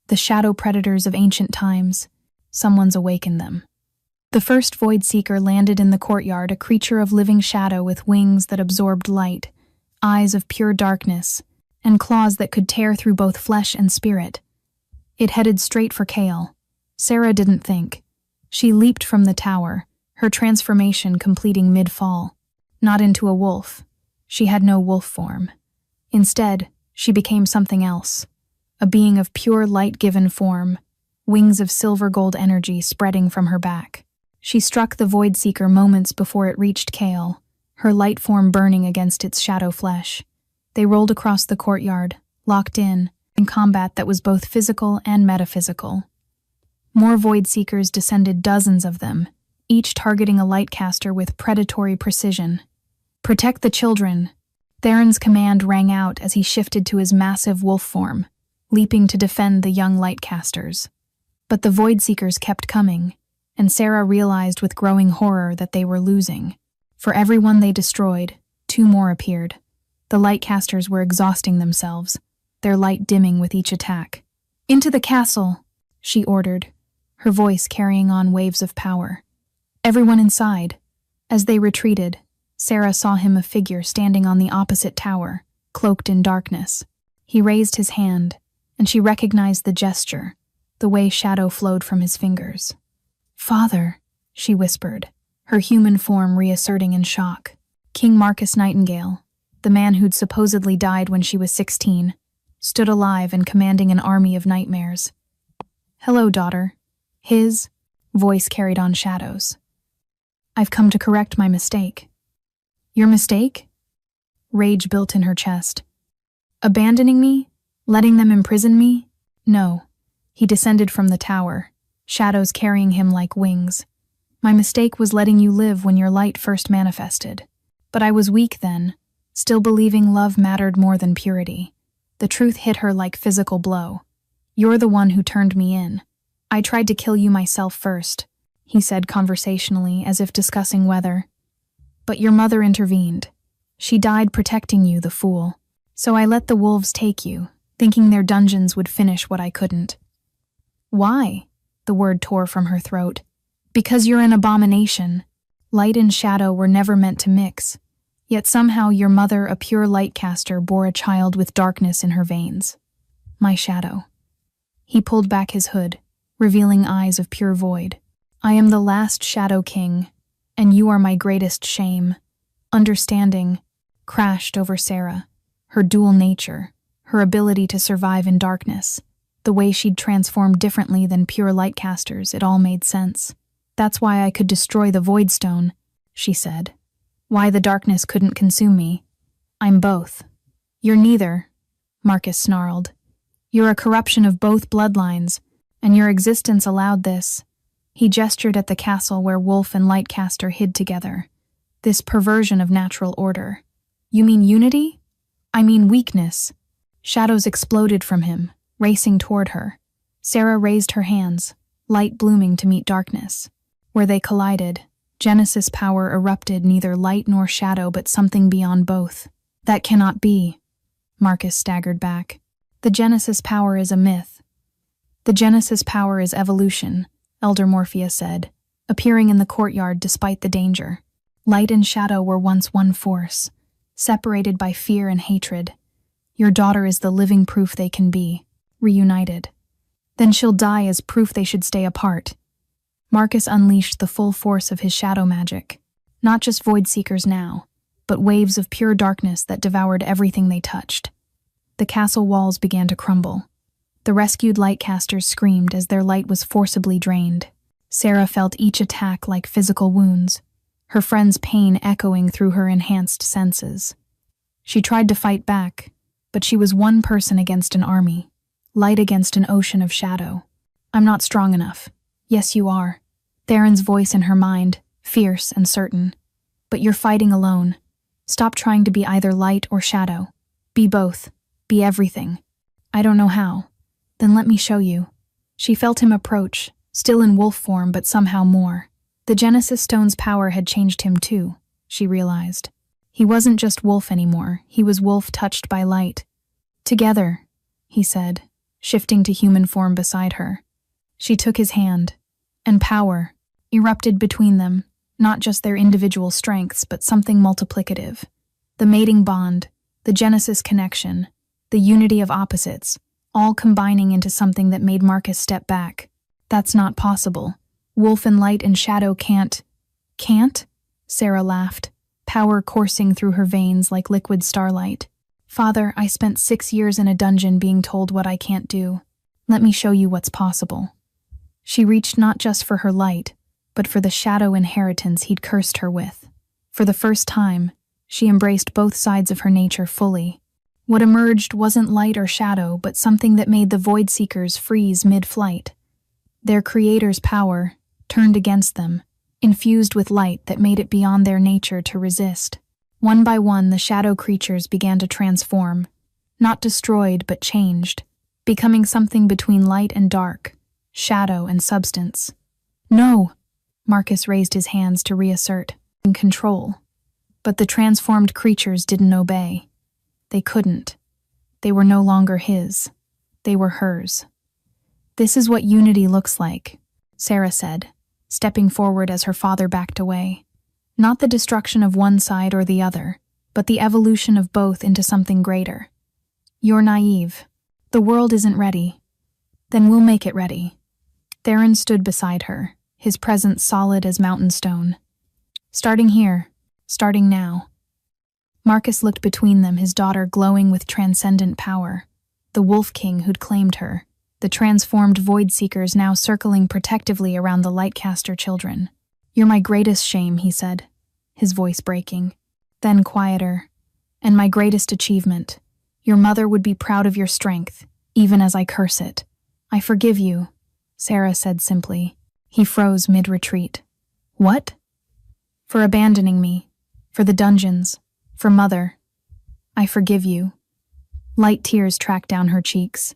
The shadow predators of ancient times. Someone's awakened them. The first Void Seeker landed in the courtyard, a creature of living shadow with wings that absorbed light, eyes of pure darkness, and claws that could tear through both flesh and spirit. It headed straight for Kale. Sarah didn't think. She leaped from the tower, her transformation completing mid-fall. Not into a wolf. She had no wolf form. Instead, she became something else. A being of pure light-given form, wings of silver-gold energy spreading from her back. She struck the Void Seeker moments before it reached Kale, her light form burning against its shadow flesh. They rolled across the courtyard, locked in combat that was both physical and metaphysical. More Void Seekers descended, dozens of them, each targeting a lightcaster with predatory precision. "Protect the children." Theron's command rang out as he shifted to his massive wolf form, leaping to defend the young lightcasters. But the Void Seekers kept coming, and Sarah realized with growing horror that they were losing. For every one they destroyed, 2 more appeared. The lightcasters were exhausting themselves, their light dimming with each attack. "Into the castle," she ordered, her voice carrying on waves of power. Everyone inside. As they retreated, Sarah saw him a figure standing on the opposite tower, cloaked in darkness. He raised his hand, and she recognized the gesture, the way shadow flowed from his fingers. "Father," she whispered, her human form reasserting in shock. King Marcus Nightingale, the man who'd supposedly died when she was 16, stood alive and commanding an army of nightmares. "Hello, daughter." His voice carried on shadows. "I've come to correct my mistake." "Your mistake?" Rage built in her chest. "Abandoning me? Letting them imprison me?" "No." He descended from the tower, shadows carrying him like wings. "My mistake was letting you live when your light first manifested. But I was weak then, still believing love mattered more than purity." The truth hit her like physical blow. "You're the one who turned me in. I tried to kill you myself first," he said conversationally, as if discussing weather. "But your mother intervened. She died protecting you, the fool. So I let the wolves take you, thinking their dungeons would finish what I couldn't." "Why?" The word tore from her throat. "Because you're an abomination. Light and shadow were never meant to mix. Yet somehow your mother, a pure lightcaster, bore a child with darkness in her veins. My shadow." He pulled back his hood, revealing eyes of pure void. "I am the last Shadow King, and you are my greatest shame." Understanding crashed over Sarah, her dual nature, her ability to survive in darkness, the way she'd transformed differently than pure lightcasters. It all made sense. "That's why I could destroy the Void Stone," she said. "Why the darkness couldn't consume me. I'm both." "You're neither," Marcus snarled. "You're a corruption of both bloodlines, and your existence allowed this." He gestured at the castle where Wolf and Lightcaster hid together. "This perversion of natural order." "You mean unity?" "I mean weakness." Shadows exploded from him, racing toward her. Sarah raised her hands, light blooming to meet darkness. Where they collided, Genesis power erupted, neither light nor shadow, but something beyond both. "That cannot be." Marcus staggered back. "The Genesis power is a myth." "The Genesis power is evolution," Elder Morphia said, appearing in the courtyard despite the danger. "Light and shadow were once one force, separated by fear and hatred. Your daughter is the living proof they can be, reunited. Then she'll die as proof they should stay apart." Marcus unleashed the full force of his shadow magic. Not just Void Seekers now, but waves of pure darkness that devoured everything they touched. The castle walls began to crumble. The rescued lightcasters screamed as their light was forcibly drained. Sarah felt each attack like physical wounds, her friend's pain echoing through her enhanced senses. She tried to fight back, but she was one person against an army, light against an ocean of shadow. "I'm not strong enough." "Yes, you are." Theron's voice in her mind, fierce and certain. "But you're fighting alone. Stop trying to be either light or shadow. Be both. Be everything." "I don't know how." Then let me show you. She felt him approach, still in wolf form but somehow more. The Genesis Stone's power had changed him too, she realized. He wasn't just wolf anymore, he was wolf touched by light. Together, he said, shifting to human form beside her. She took his hand, and power erupted between them, not just their individual strengths, but something multiplicative. The mating bond, the Genesis connection, the unity of opposites, all combining into something that made Marcus step back. That's not possible. Wolf and light and shadow can't. Can't? Sarah laughed, power coursing through her veins like liquid starlight. Father, I spent 6 years in a dungeon being told what I can't do. Let me show you what's possible. She reached not just for her light, but for the shadow inheritance he'd cursed her with. For the first time, she embraced both sides of her nature fully. What emerged wasn't light or shadow, but something that made the Void Seekers freeze mid-flight. Their creator's power turned against them, infused with light that made it beyond their nature to resist. One by one, the shadow creatures began to transform, not destroyed but changed, becoming something between light and dark, shadow and substance. No! Marcus raised his hands to reassert control. But the transformed creatures didn't obey. They couldn't. They were no longer his. They were hers. This is what unity looks like, Sarah said, stepping forward as her father backed away. Not the destruction of one side or the other, but the evolution of both into something greater. You're naive. The world isn't ready. Then we'll make it ready. Theron stood beside her, his presence solid as mountain stone. Starting here, starting now. Marcus looked between them, his daughter glowing with transcendent power. The Wolf King who'd claimed her, the transformed Void Seekers now circling protectively around the Lightcaster children. You're my greatest shame, he said, his voice breaking. Then quieter. And my greatest achievement. Your mother would be proud of your strength, even as I curse it. I forgive you, Sarah said simply. He froze mid-retreat. What? For abandoning me, for the dungeons, for Mother. I forgive you. Light tears tracked down her cheeks.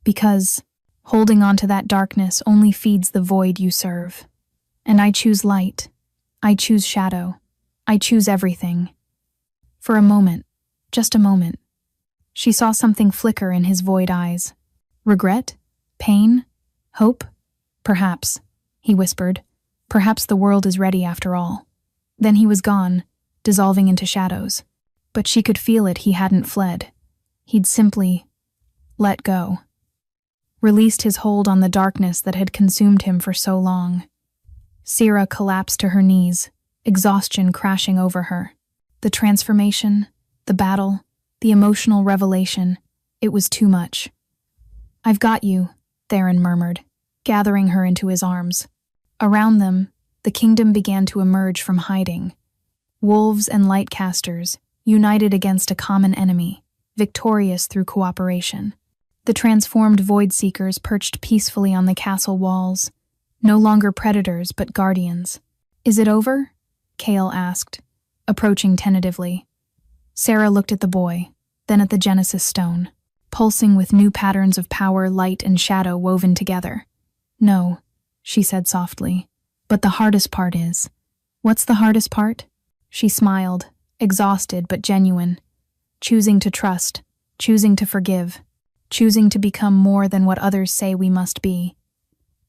Because holding on to that darkness only feeds the void you serve. And I choose light. I choose shadow. I choose everything. For a moment, just a moment, she saw something flicker in his void eyes. Regret? Pain? Hope? Perhaps, he whispered. Perhaps the world is ready after all. Then he was gone, dissolving into shadows. But she could feel it, he hadn't fled. He'd simply let go. Released his hold on the darkness that had consumed him for so long. Sarah collapsed to her knees, exhaustion crashing over her. The transformation, the battle, the emotional revelation, it was too much. I've got you, Theron murmured, gathering her into his arms. Around them, the kingdom began to emerge from hiding. Wolves and Lightcasters, united against a common enemy, victorious through cooperation. The transformed Void Seekers perched peacefully on the castle walls, no longer predators but guardians. Is it over? Kale asked, approaching tentatively. Sarah looked at the boy, then at the Genesis Stone, pulsing with new patterns of power, light, and shadow woven together. No, she said softly, but the hardest part is. What's the hardest part? She smiled, exhausted but genuine, choosing to trust, choosing to forgive, choosing to become more than what others say we must be.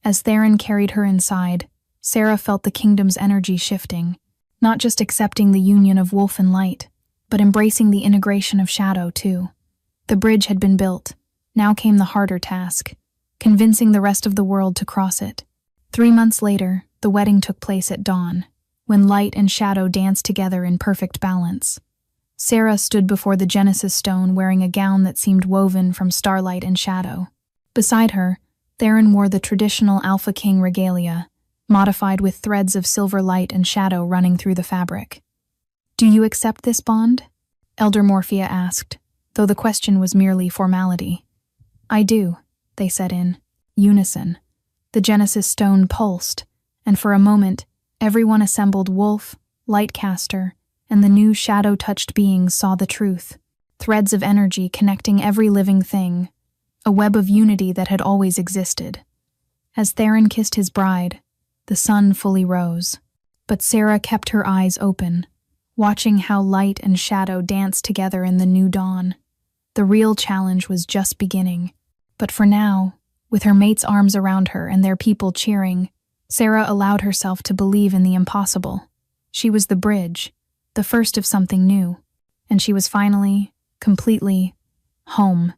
As Theron carried her inside, Sarah felt the kingdom's energy shifting, not just accepting the union of wolf and light, but embracing the integration of shadow too. The bridge had been built. Now came the harder task, convincing the rest of the world to cross it. 3 months later, the wedding took place at dawn, when light and shadow danced together in perfect balance. Sarah stood before the Genesis Stone wearing a gown that seemed woven from starlight and shadow. Beside her, Theron wore the traditional Alpha King regalia, modified with threads of silver light and shadow running through the fabric. Do you accept this bond? Elder Morphia asked, though the question was merely formality. I do, they said in unison. The Genesis Stone pulsed, and for a moment, everyone assembled wolf, Lightcaster, and the new shadow-touched beings saw the truth, threads of energy connecting every living thing, a web of unity that had always existed. As Theron kissed his bride, the sun fully rose, but Sarah kept her eyes open, watching how light and shadow danced together in the new dawn. The real challenge was just beginning, but for now, with her mate's arms around her and their people cheering, Sarah allowed herself to believe in the impossible. She was the bridge, the first of something new, and she was finally, completely, home.